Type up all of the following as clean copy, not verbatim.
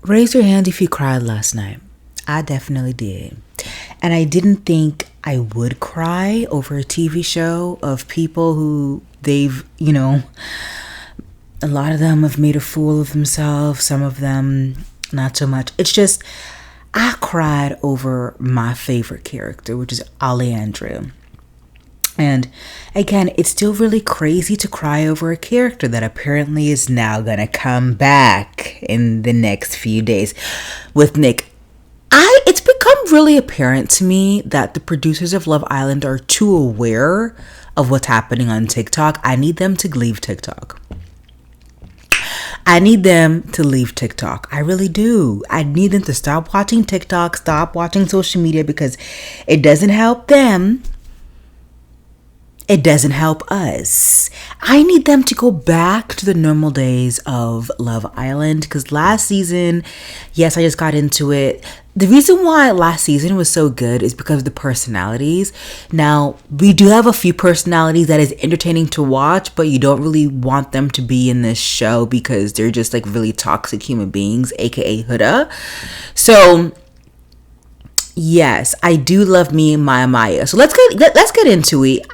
Raise your hand if you cried last night. I definitely did. And I didn't think I would cry over a TV show of people who a lot of them have made a fool of themselves, some of them not so much. It's just, I cried over my favorite character, which is Alejandro. And again, it's still really crazy to cry over a character that apparently is now gonna come back in the next few days with Nick. It's become really apparent to me that the producers of Love Island are too aware of what's happening on TikTok. I need them to leave TikTok. I need them to leave TikTok. I really do. I need them to stop watching TikTok, stop watching social media, because it doesn't help them. It doesn't help us. I need them to go back to the normal days of Love Island, because last season, yes, I just got into it. The reason why last season was so good is because of the personalities. Now, we do have a few personalities that is entertaining to watch, but you don't really want them to be in this show because they're just like really toxic human beings, aka Huda. So yes, I do love me and Maya. So let's get into it.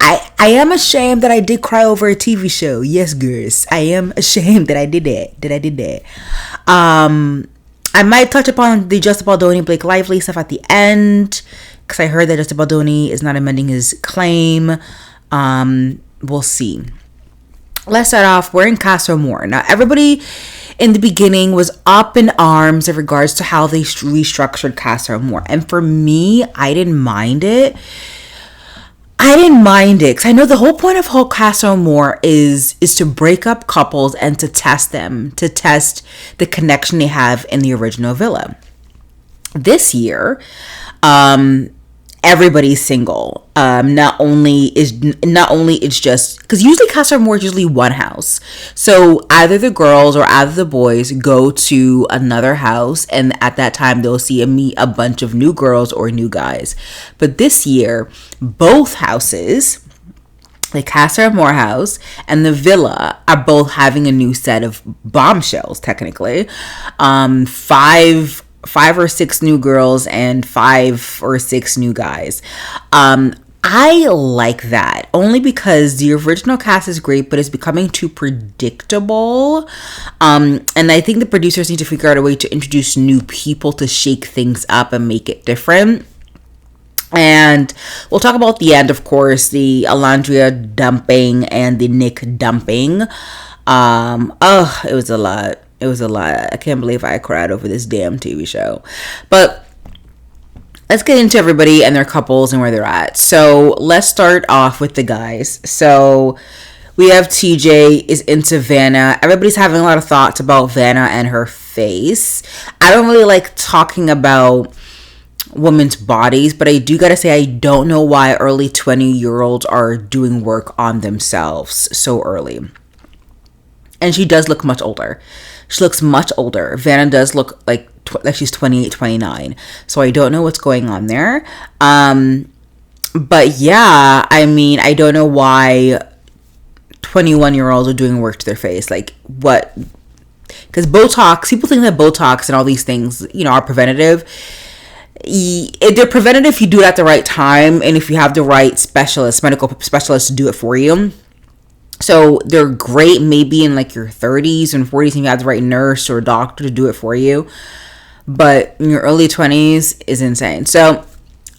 I am ashamed that I did cry over a TV show. Yes, girls, I am ashamed that I did that. I might touch upon the Justin Baldoni Blake Lively stuff at the end, because I heard that Justin Baldoni is not amending his claim. We'll see. Let's start off. We're in Casa Amore. Now, everybody in the beginning was up in arms in regards to how they restructured Casa Amore, and for me, I didn't mind it. Because I know the whole point of whole Casa Amore is to break up couples and to test them, to test the connection they have in the original villa. This year, everybody's single. Not only it's just because usually Casa Amore is usually one house, so either the girls or either the boys go to another house, and at that time they'll meet a bunch of new girls or new guys. But this year, both houses, the Casa Amore house and the villa, are both having a new set of bombshells. Technically, five or six new girls and 5 or 6 new guys. I like that only because the original cast is great, but it's becoming too predictable. And I think the producers need to figure out a way to introduce new people to shake things up and make it different. And we'll talk about the end, of course, the Alejandro dumping and the Nick dumping. It was a lot. I can't believe I cried over this damn TV show. But let's get into everybody and their couples and where they're at. So let's start off with the guys. So we have TJ is into Vanna. Everybody's having a lot of thoughts about Vanna and her face. I don't really like talking about women's bodies, but I do gotta say I don't know why early 20-year-olds are doing work on themselves so early. And she does look much older. She looks much older. Vanna does look like she's 28, 29. So I don't know what's going on there. But yeah, I mean, I don't know why 21-year-olds are doing work to their face. Like, what? Because Botox, people think that Botox and all these things, are preventative. They're preventative if you do it at the right time and if you have the right medical specialist to do it for you. So they're great maybe in like your 30s and 40s and you have the right nurse or doctor to do it for you. But in your early 20s is insane. So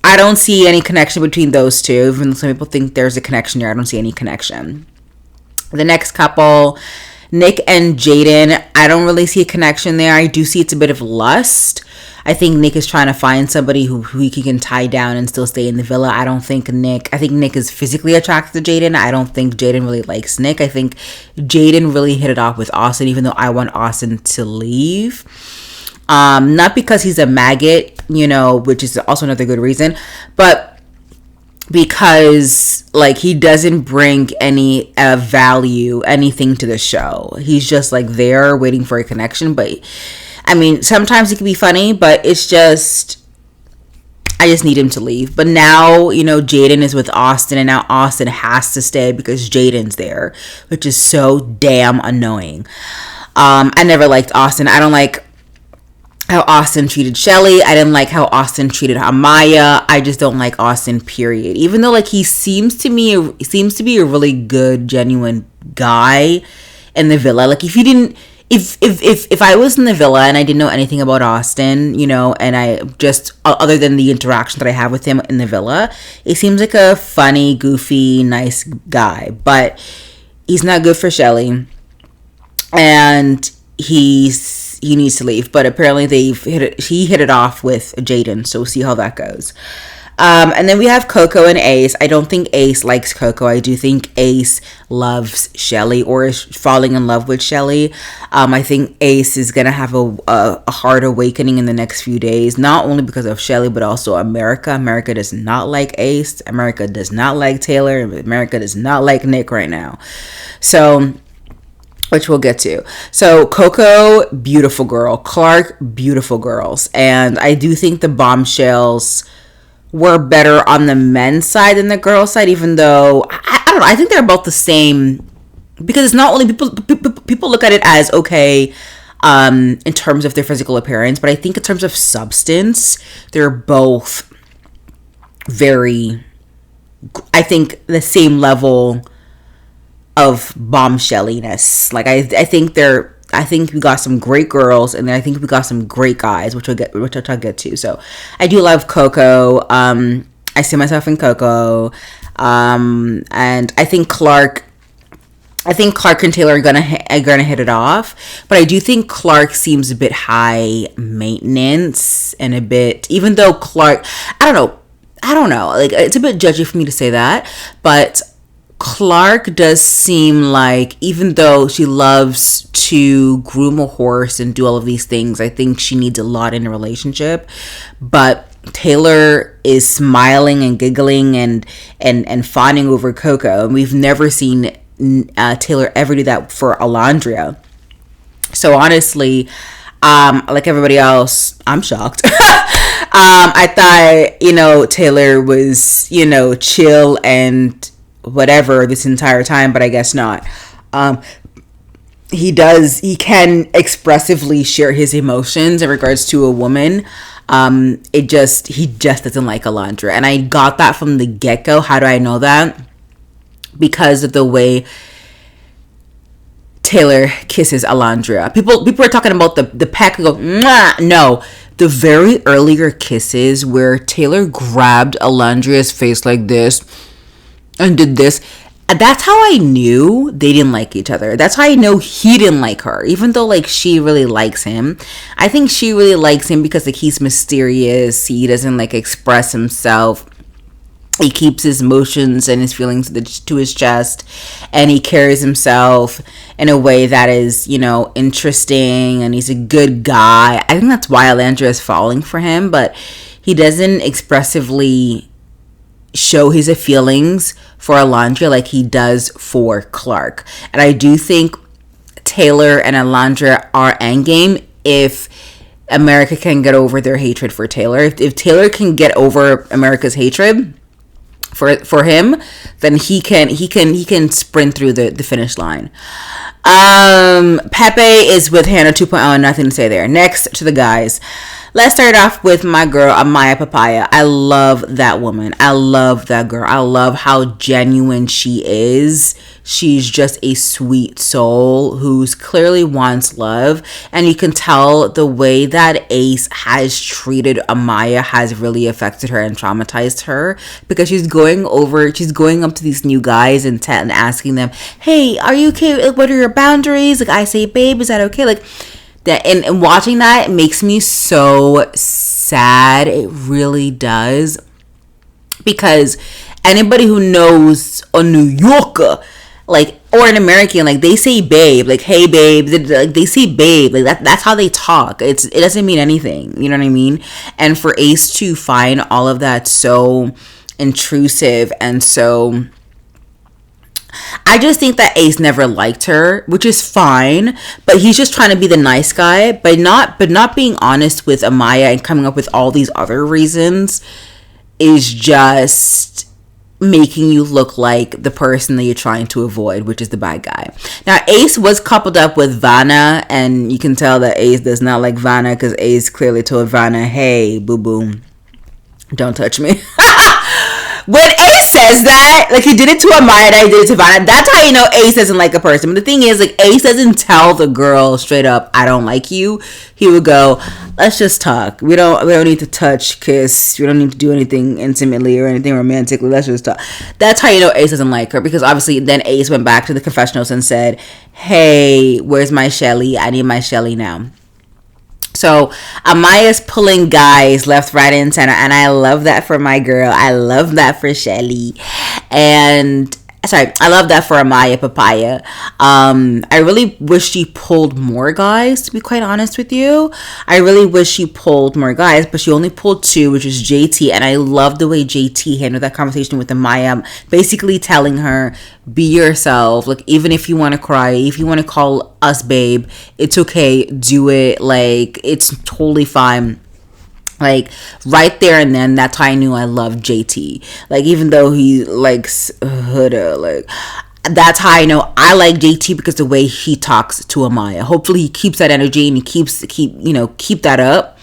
I don't see any connection between those two. Even though some people think there's a connection there, I don't see any connection. The next couple, Nick and Jaden, I don't really see a connection there. I do see it's a bit of lust. I think Nick is trying to find somebody who he can tie down and still stay in the villa. I think Nick is physically attracted to Jaden. I don't think Jaden really likes Nick. I think Jaden really hit it off with Austin, even though I want Austin to leave. Not because he's a maggot, which is also another good reason, but because he doesn't bring any value, anything to the show. He's just there waiting for a connection, but I mean, sometimes it can be funny, but it's just, I just need him to leave. But now, Jaden is with Austin, and now Austin has to stay because Jaden's there, which is so damn annoying. I never liked Austin. I don't like how Austin treated Shelly. I didn't like how Austin treated Amaya. I just don't like Austin, period. Even though like he seems to be a really good, genuine guy in the villa. Like if you didn't if I was in the villa and I didn't know anything about Austin, you know, and I just other than the interaction that I have with him in the villa, it seems like a funny, goofy, nice guy. But he's not good for Shelly. And he needs to leave, but apparently he hit it off with Jaden, so we'll see how that goes. And then we have Coco and Ace. I don't think Ace likes Coco. I do think Ace loves Shelly or is falling in love with Shelly. I think Ace is gonna have a hard awakening in the next few days, not only because of Shelly but also America. America does not like Ace. America does not like Taylor. America does not like Nick right now. So, which we'll get to. So Coco, beautiful girl. Clark, beautiful girls. And I do think the bombshells were better on the men's side than the girls' side, even though I don't know. I think they're both the same because it's not only people look at it as okay in terms of their physical appearance, but I think in terms of substance, they're both very, I think, the same level of bombshelliness. Like I think we got some great girls, and then I think we got some great guys, which I'll get to. So I do love Coco. I see myself in Coco, and I think Clark and Taylor are gonna hit it off, but I do think Clark seems a bit high maintenance and a bit. Even though Clark, I don't know. Like it's a bit judgy for me to say that, but Clark does seem like, even though she loves to groom a horse and do all of these things, I think she needs a lot in a relationship. But Taylor is smiling and giggling and fawning over Coco, and we've never seen Taylor ever do that for Alondra. So honestly, like everybody else, I'm shocked. I thought, Taylor was, chill and whatever this entire time, but I guess not. He can expressively share his emotions in regards to a woman. He just doesn't like Alondra, and I got that from the get-go. How do I know that? Because of the way Taylor kisses Alondra. People are talking about the peck and go, mwah! No, the very earlier kisses where Taylor grabbed Alondra's face like this and did this. That's how I knew they didn't like each other. That's how I know he didn't like her, even though like she really likes him. I think she really likes him because like he's mysterious. He doesn't like express himself. He keeps his emotions and his feelings to his chest, and he carries himself in a way that is, interesting, and he's a good guy. I think that's why Alondra is falling for him, but he doesn't expressively show his feelings for Alondra like he does for Clark. And I do think Taylor and Alondra are endgame if America can get over their hatred for Taylor. If Taylor can get over America's hatred for him, then he can sprint through the finish line. Pepe is with Hannah 2.0, nothing to say there. Next to the guys. Let's start off with my girl, Amaya Papaya. I love that woman. I love that girl. I love how genuine she is. She's just a sweet soul who's clearly wants love. And you can tell the way that Ace has treated Amaya has really affected her and traumatized her. Because she's going up to these new guys and asking them, hey, are you okay? Like, what are your boundaries? Like, I say, babe, is that okay? Like, that, and watching that makes me so sad. It really does, because anybody who knows a New Yorker, like, or an American, like, they say babe, like, hey babe, they say babe, like that's how they talk. It doesn't mean anything, you know what I mean? And for Ace to find all of that so intrusive and so, I just think that Ace never liked her, which is fine, but he's just trying to be the nice guy, but not being honest with Amaya and coming up with all these other reasons is just making you look like the person that you're trying to avoid, which is the bad guy. Now, Ace was coupled up with Vanna, and you can tell that Ace does not like Vanna because Ace clearly told Vanna, hey, boo-boo, don't touch me. When Ace says that, like he did it to Amaya, he did it to Vanna, that's how you know Ace doesn't like a person. But the thing is, like, Ace doesn't tell the girl straight up, I don't like you. He would go, let's just talk. We don't need to touch, kiss. We don't need to do anything intimately or anything romantically. Let's just talk. That's how you know Ace doesn't like her, because obviously then Ace went back to the confessionals and said, hey, where's my Shelly? I need my Shelly now. So Amaya's pulling guys left, right, and center, and I love that for my girl. I love that for Shelly, and I love that for Amaya Papaya. I really wish she pulled more guys, to be quite honest with you. I really wish she pulled more guys, but she only pulled 2, which is JT, and I love the way JT handled that conversation with Amaya, basically telling her, be yourself. Like, even if you want to cry, if you want to call us babe, it's okay, do it. Like, it's totally fine. Like, right there and then, that's how I knew I loved JT. Like, even though he likes Huda, like, that's how I know I like JT, because the way he talks to Amaya. Hopefully he keeps that energy and he keep that up.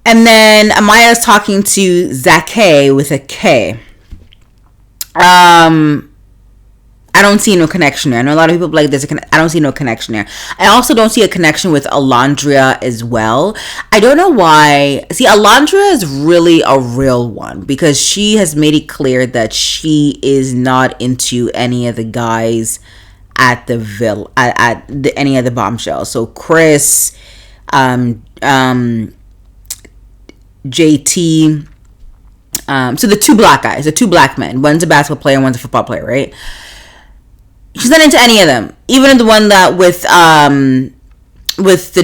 And then Amaya's talking to Zake with a K. I don't see no connection there. I know a lot of people like this. I don't see no connection there. I also don't see a connection with Alondra as well. I don't know why. See, Alondra is really a real one, because she has made it clear that she is not into any of the guys at the villa, any of the bombshells. So Chris, JT, so the 2 black guys, the 2 black men. One's a basketball player, one's a football player, right? She's not into any of them. Even the one that with the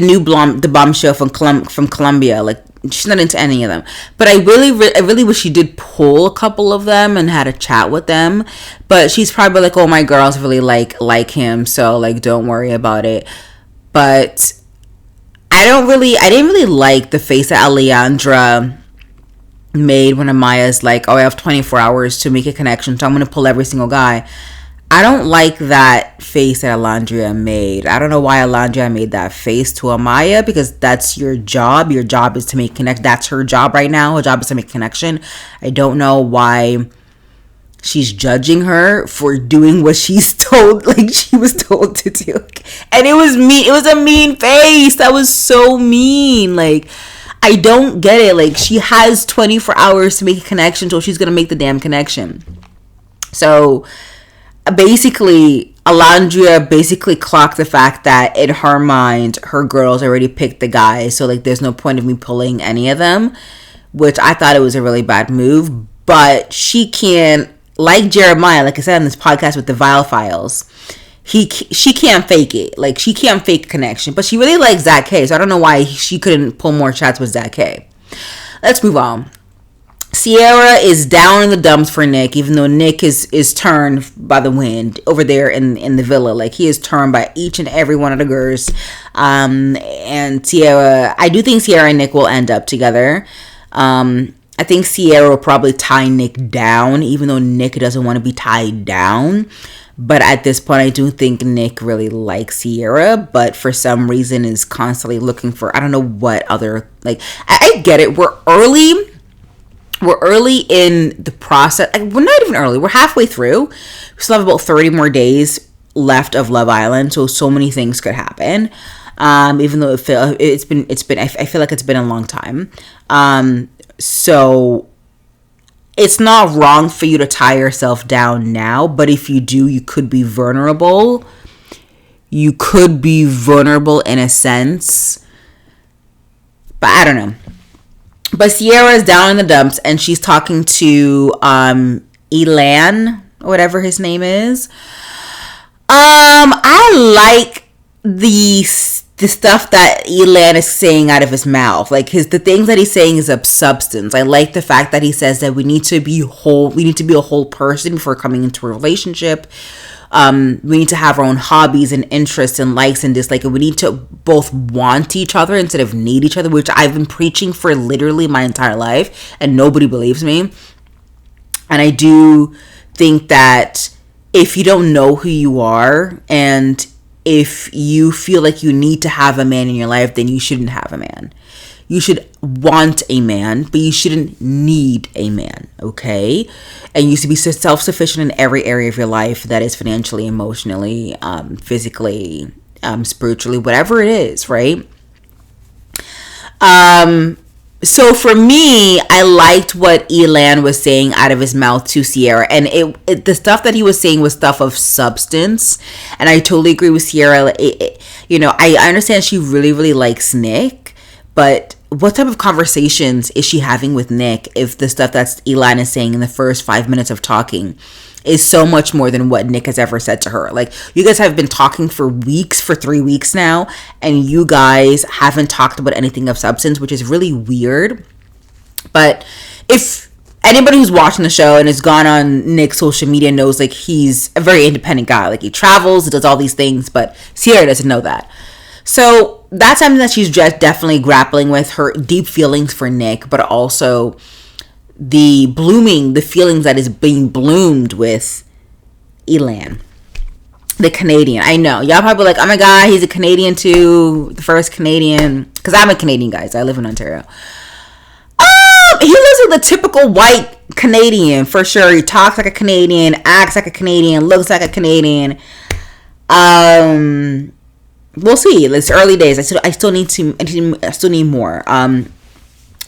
new the bombshell from Colombia, like, she's not into any of them. But I really wish she did pull a couple of them and had a chat with them. But she's probably like, oh, my girls really like him, so, like, don't worry about it. But I didn't really like the face that Alejandra made when Amaya's like, oh, I have 24 hours to make a connection, so I'm gonna pull every single guy. I don't like that face that Alondra made. I don't know why Alondra made that face to Amaya, because that's your job. Your job is to make connection. That's her job right now. Her job is to make connection. I don't know why she's judging her for doing what she's told, like she was told to do. And it was mean. It was a mean face. That was so mean. Like, I don't get it. Like, she has 24 hours to make a connection, so she's going to make the damn connection. So basically, Alondra basically clocked the fact that in her mind, her girls already picked the guys, so, like, there's no point of me pulling any of them, which I thought it was a really bad move. But she can't, like Jeremiah, like I said on this podcast with the Vile Files, she can't fake it. Like, she can't fake connection, but she really likes Zach K, so I don't know why she couldn't pull more chats with Zach K. Let's move on. Sierra is down in the dumps for Nick, even though Nick is turned by the wind over there in the villa. Like, he is turned by each and every one of the girls. And Sierra, I do think Sierra and Nick will end up together. I think Sierra will probably tie Nick down, even though Nick doesn't want to be tied down. But at this point, I do think Nick really likes Sierra, but for some reason is constantly looking for, I don't know what other, like, I get it. We're early in the process. We're not even early. We're halfway through. We still have about 30 more days left of Love Island, so many things could happen. Even though it's been I feel like it's been a long time. So it's not wrong for you to tie yourself down now, but if you do, you could be vulnerable. You could be vulnerable in a sense, but I don't know. But Sierra is down in the dumps, and she's talking to Elan, or whatever his name is. I like the stuff that Elan is saying out of his mouth. Like, the things that he's saying is of substance. I like the fact that he says that we need to be whole. We need to be a whole person before coming into a relationship. We need to have our own hobbies and interests and likes and dislikes. We need to both want each other instead of need each other, which I've been preaching for literally my entire life, and nobody believes me. And I do think that if you don't know who you are, and if you feel like you need to have a man in your life, then you shouldn't have a man. You should want a man, but you shouldn't need a man, okay? And you should be self-sufficient in every area of your life, that is financially, emotionally, physically, spiritually, whatever it is, right? So for me, I liked what Elan was saying out of his mouth to Sierra, and the stuff that he was saying was stuff of substance, and I totally agree with Sierra. I understand she really, really likes Nick, but what type of conversations is she having with Nick if the stuff that Elan is saying in the first 5 minutes of talking is so much more than what Nick has ever said to her? Like, you guys have been talking for 3 weeks now, and you guys haven't talked about anything of substance, which is really weird. But if anybody who's watching the show and has gone on Nick's social media knows, like, he's a very independent guy. Like, he travels, he does all these things, but Sierra doesn't know that. So that's something that she's just definitely grappling with, her deep feelings for Nick, but also the feelings that is being bloomed with Elan, the Canadian. I know y'all probably like, oh my god, he's a Canadian too, the first Canadian, because I'm a Canadian, guys. I live in Ontario. He looks like the typical white Canadian for sure. He talks like a Canadian, acts like a Canadian, looks like a Canadian. We'll see. It's early days. I still need more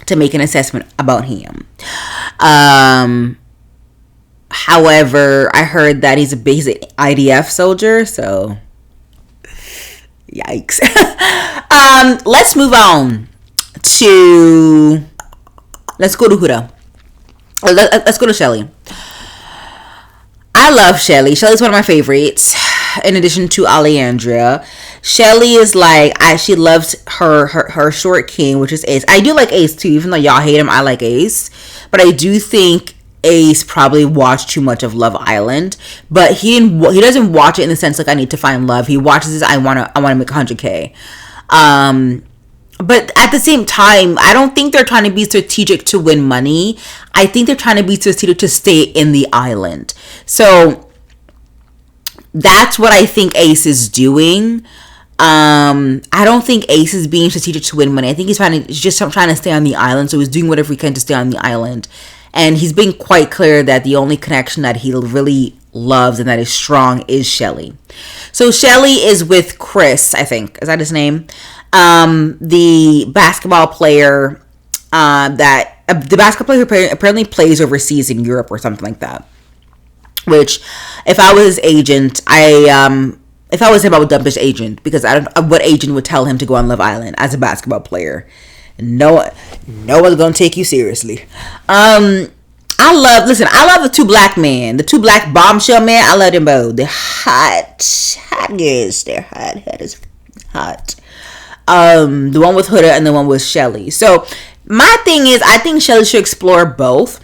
to make an assessment about him. However, I heard that he's a basic IDF soldier, so yikes. Let's move on to. Let's go to Huda. Let's go to Shelly. I love Shelly. Shelly's one of my favorites. In addition to Alejandra, Shelly is like, she loves her short king, which is Ace. I do like Ace too, even though y'all hate him. I like Ace, but I do think Ace probably watched too much of Love Island. But he doesn't watch it in the sense like I need to find love. He watches it. I wanna make 100K. But at the same time, I don't think they're trying to be strategic to win money. I think they're trying to be strategic to stay in the island. So that's what I think Ace is doing. I don't think Ace is being strategic to win money. I think he's trying to stay on the island. So he's doing whatever he can to stay on the island. And he's been quite clear that the only connection that he really loves and that is strong is Shelly. So Shelly is with Chris, I think. Is that his name? The basketball player the basketball player who apparently plays overseas in Europe or something like that. Which, if I was his agent, if I was him, I would dump his agent, because I don't. What agent would tell him to go on Love Island as a basketball player? No one's gonna take you seriously. I love the two black men, the two black bombshell men. I love them both. They're hot girls. They're hot. Head is hot. The one with Huda and the one with Shelly. So my thing is, I think Shelly should explore both.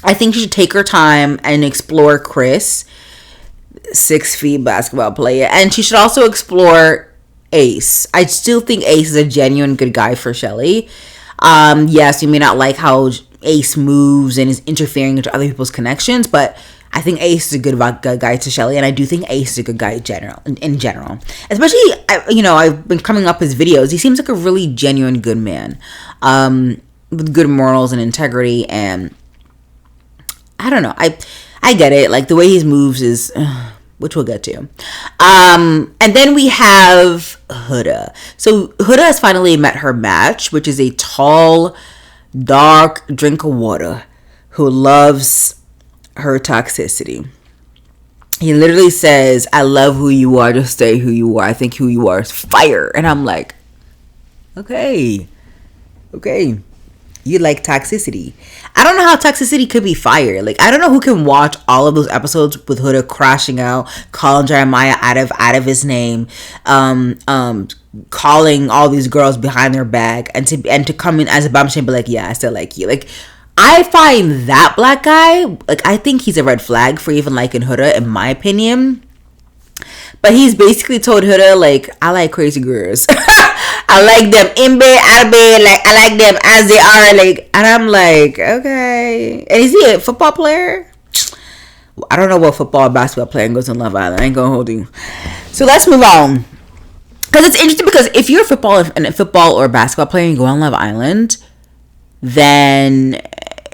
I think she should take her time and explore Chris, 6 feet basketball player, and she should also explore Ace. I still think Ace is a genuine good guy for Shelly. Yes, you may not like how Ace moves and is interfering into other people's connections, but I think Ace is a good guy to Shelly, and I do think Ace is a good guy in general. Especially, I've been coming up his videos. He seems like a really genuine good man, with good morals and integrity, and I don't know. I get it. Like, the way he moves is, which we'll get to. And then we have Huda. So Huda has finally met her match, which is a tall, dark drink of water who loves her toxicity. He literally says, I love who you are, just stay who you are. I think who you are is fire. And I'm like, okay. You like toxicity. I don't know how toxicity could be fire. Like, I don't know who can watch all of those episodes with Huda crashing out, calling Jeremiah out of his name, calling all these girls behind their back, and to come in as a bombshell and be like, yeah, I still like you. Like, I find that black guy, like, I think he's a red flag for even liking Huda, in my opinion. But he's basically told Huda, like, I like crazy girls. I like them in bed, out of bed. Like, I like them as they are. Like, and I'm like, okay. And is he a football player? I don't know what football or basketball player goes on Love Island. I ain't gonna hold you. So let's move on. Because it's interesting, because if you're a football or basketball player and you go on Love Island, then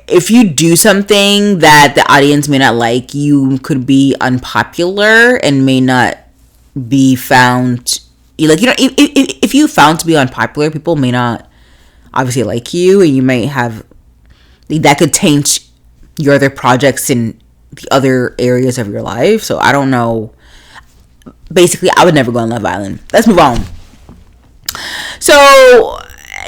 if you do something that the audience may not like, you could be unpopular and may not be found, like, you know, if you found to be unpopular, people may not obviously like you, and you may have, that could taint your other projects in the other areas of your life. So I don't know. Basically, I would never go on Love Island. Let's move on. So,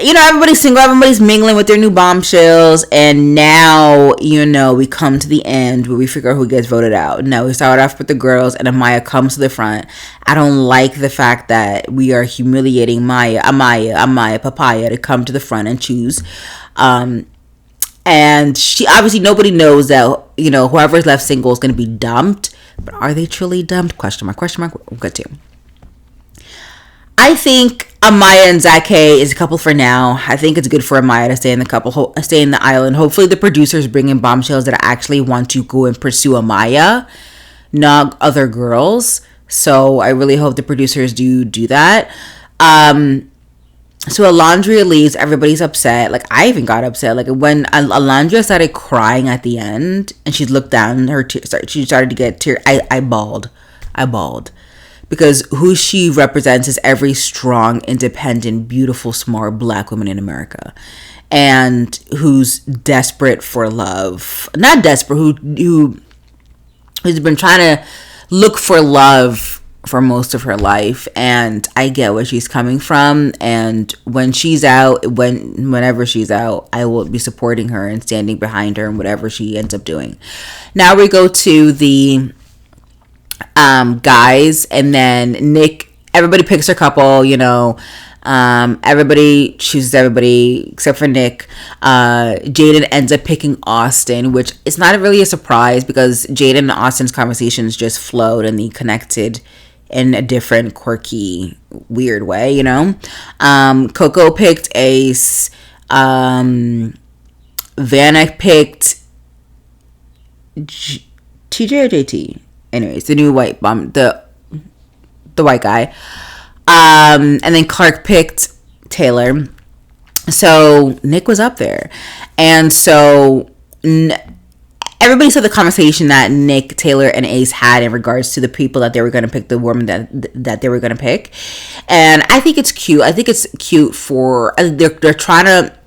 you know, everybody's single, everybody's mingling with their new bombshells, and now, you know, we come to the end where we figure out who gets voted out. No, we started off with the girls, and Amaya comes to the front. I don't like the fact that we are humiliating Amaya, Papaya to come to the front and choose. And she, obviously, nobody knows that, you know, whoever's left single is going to be dumped. But are they truly dumped? Question mark. We'll get to. I think Amaya and Zake is a couple for now. I think it's good for Amaya to stay in the couple, stay in the island. Hopefully the producers bring in bombshells that actually want to go and pursue Amaya, not other girls. So I really hope the producers do that. So Alondria leaves, everybody's upset. Like, I even got upset. Like, when Alondria started crying at the end, and she looked down, she started to get tear. I bawled. Because who she represents is every strong, independent, beautiful, smart Black woman in America. And who's desperate for love. Not desperate, who's been trying to look for love for most of her life, and I get where she's coming from. And when she's out, whenever she's out, I will be supporting her and standing behind her and whatever she ends up doing. Now we go to the guys, and then Nick. Everybody picks their couple, you know. Everybody chooses everybody except for Nick. Jaden ends up picking Austin, which is not really a surprise because Jaden and Austin's conversations just flowed and they connected in a different, quirky, weird way, you know. Coco picked Ace. Vanna picked TJ or JT. Anyways, the new white bomb, the white guy. And then Clark picked Taylor. So Nick was up there. And so everybody saw the conversation that Nick, Taylor, and Ace had in regards to the people that they were going to pick, the woman that they were going to pick. And I think it's cute. I think it's cute for, they're trying to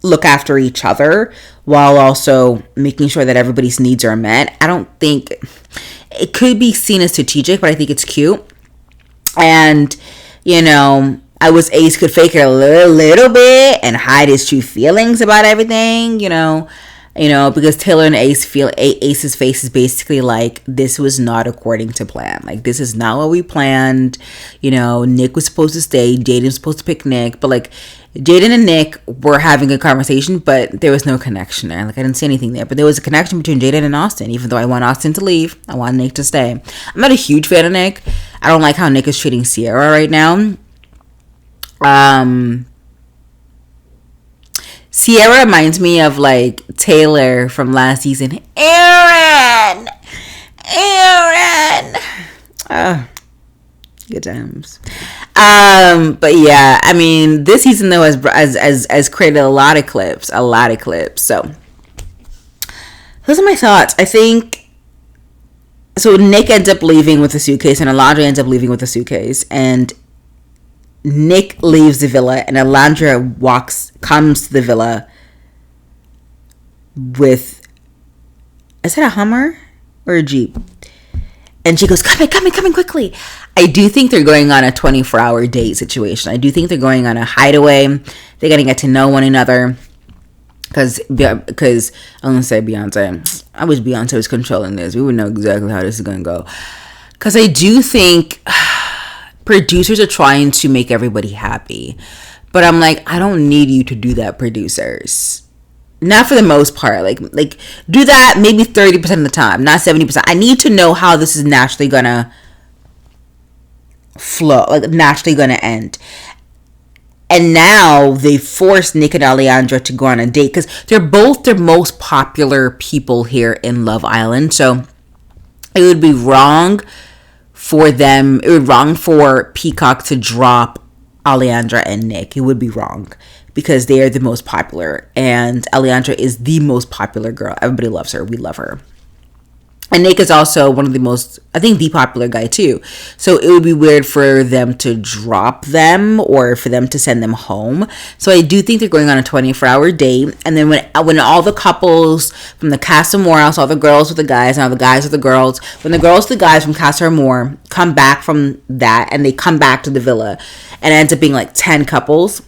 look after each other while also making sure that everybody's needs are met. I don't think, it could be seen as strategic, but I think it's cute. And, you know, I wish Ace could fake it a little bit and hide his true feelings about everything, you know, because Taylor and Ace feel Ace's face is basically like, this was not according to plan. Like, this is not what we planned. You know, Nick was supposed to stay. Jaden was supposed to pick Nick. But, like, Jaden and Nick were having a conversation, but there was no connection there. Like, I didn't see anything there. But there was a connection between Jaden and Austin. Even though I want Austin to leave, I want Nick to stay. I'm not a huge fan of Nick. I don't like how Nick is treating Sierra right now. Sierra reminds me of, like, Taylor from last season. Aaron! Good times. But yeah, I mean, this season though has created a lot of clips. So those are my thoughts. I think so. Nick ends up leaving with a suitcase, and Alondra ends up leaving with a suitcase, and Nick leaves the villa, and Alondra comes to the villa with, is that a Hummer or a Jeep? And she goes, coming quickly. I do think they're going on a 24-hour date situation. I do think they're going on a hideaway. They're going to get to know one another. Because I'm going to say Beyonce. I wish Beyonce was controlling this. We would know exactly how this is going to go. Because I do think producers are trying to make everybody happy. But I'm like, I don't need you to do that, producers. Not for the most part. Like do that maybe 30% of the time, not 70%. I need to know how this is naturally gonna flow, like naturally gonna end. And now they forced Nick and Alejandra to go on a date because they're both the most popular people here in Love Island. So it would be wrong for them. It would be wrong for Peacock to drop Alejandra and Nick. It would be wrong because they are the most popular, and Alejandra is the most popular girl. Everybody loves her. We love her. And Nick is also one of the most, I think, the popular guy too. So it would be weird for them to drop them or for them to send them home. So I do think they're going on a 24-hour date. And then when all the couples from the Casa Amore, all the girls with the guys, and all the guys with the girls, when the girls with the guys from Casa Amore come back from that and they come back to the villa, and it ends up being like 10 couples.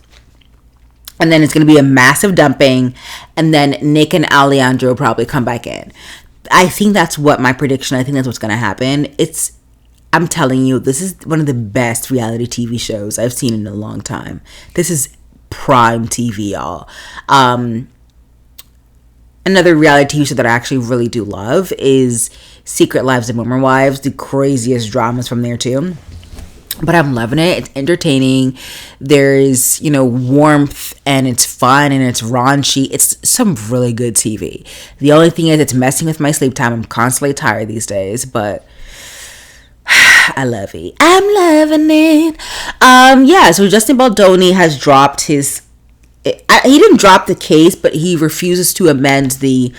And then it's going to be a massive dumping. And then Nick and Alejandro will probably come back in. I think that's what my prediction. I think that's what's going to happen. I'm telling you, this is one of the best reality TV shows I've seen in a long time. This is prime TV, y'all. Another reality TV show that I actually really do love is Secret Lives of Women Wives. The craziest dramas from there too. But I'm loving it. It's entertaining. There's, warmth, and it's fun, and it's raunchy. It's some really good TV. The only thing is it's messing with my sleep time. I'm constantly tired these days, but I love it. I'm loving it. So Justin Baldoni has dropped he didn't drop the case, but he refuses to amend the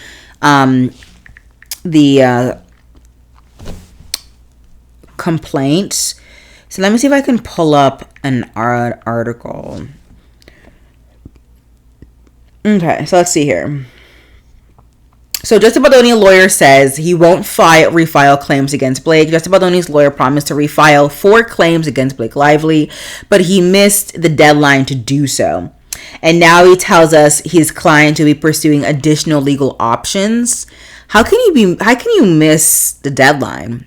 complaint. So let me see if I can pull up an article. Okay, so let's see here. So Justin Baldoni, a lawyer, says he won't refile claims against Blake. Justin Baldoni's lawyer promised to refile 4 claims against Blake Lively, but he missed the deadline to do so. And now he tells us his client to be pursuing additional legal options. How can you miss the deadline?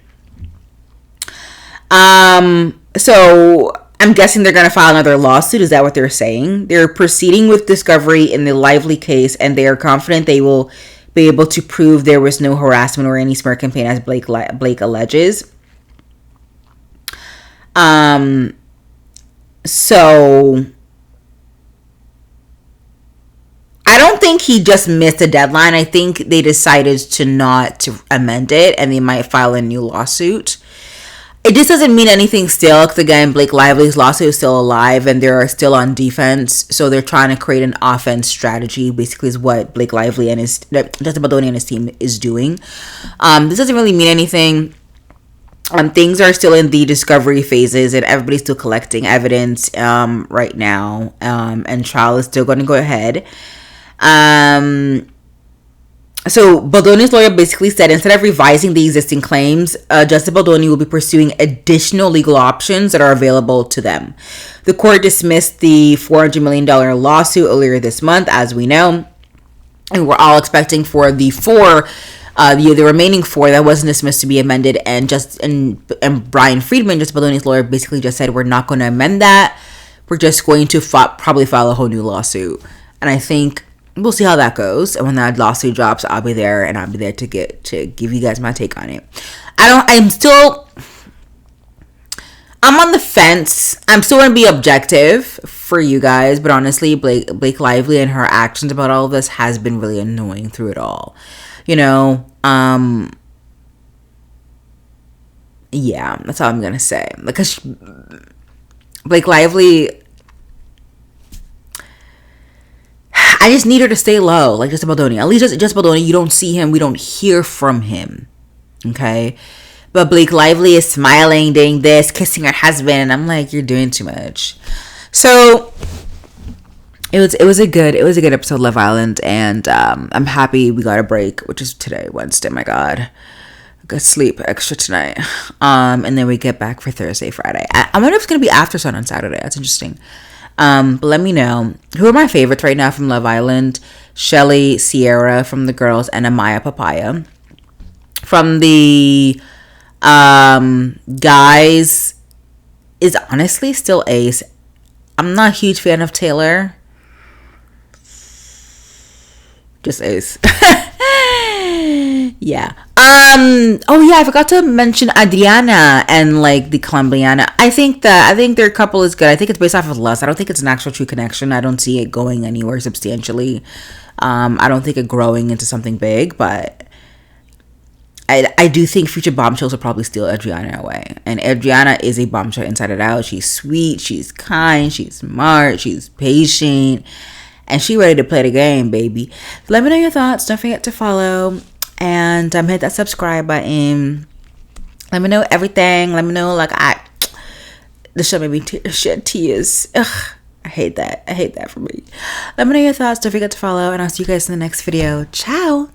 So I'm guessing they're going to file another lawsuit. Is that what they're saying? They're proceeding with discovery in the Lively case, and they are confident they will be able to prove there was no harassment or any smear campaign, as Blake alleges. So I don't think he just missed a deadline. I think they decided to amend it, and they might file a new lawsuit. It just doesn't mean anything still, because again, Blake Lively's lawsuit is still alive and they're still on defense. So they're trying to create an offense strategy, basically, is what Blake Lively and Justin Baldoni and his team is doing. This doesn't really mean anything. Things are still in the discovery phases, and everybody's still collecting evidence right now. And trial is still going to go ahead. So Baldoni's lawyer basically said instead of revising the existing claims, Justin Baldoni will be pursuing additional legal options that are available to them. The court dismissed the $400 million lawsuit earlier this month, as we know, and we're all expecting for the remaining 4 that wasn't dismissed to be amended. And Brian Friedman, Justin Baldoni's lawyer, basically just said we're not going to amend that. We're just going to probably file a whole new lawsuit. And I think we'll see how that goes. And when that lawsuit drops, I'll be there, and I'll be there to give you guys my take on it. I'm on the fence. I'm still going to be objective for you guys, but honestly, Blake Lively and her actions about all of this has been really annoying through it all. Yeah, that's all I'm going to say. Because Blake Lively, I just need her to stay low, like Justin Baldoni. At least Justin Baldoni, you don't see him, we don't hear from him, okay? But Blake Lively is smiling, doing this, kissing her husband, and I'm like, you're doing too much. So it was a good episode of Love Island, and I'm happy we got a break, which is today, Wednesday. My God, I got sleep extra tonight, and then we get back for Thursday, Friday. I wonder if it's gonna be after sun on Saturday. That's interesting. But let me know who are my favorites right now from Love Island. Shelly, Sierra from the girls, and Amaya Papaya. From the guys is honestly still Ace. I'm not a huge fan of Taylor. Just Ace. Yeah. Oh yeah, I forgot to mention Adriana and like the Colombiana. I think their couple is good. I think it's based off of lust. I don't think it's an actual true connection. I don't see it going anywhere substantially. I don't think it growing into something big, but I do think future bombshells will probably steal Adriana away. And Adriana is a bombshell inside and out. She's sweet, she's kind, she's smart, she's patient, and she ready to play the game, baby. Let me know your thoughts. Don't forget to follow and hit that subscribe button. Let me know everything. Let me know the show made me shed tears. Ugh, I hate that. I hate that for me. Let me know your thoughts. Don't forget to follow, and I'll see you guys in the next video. Ciao.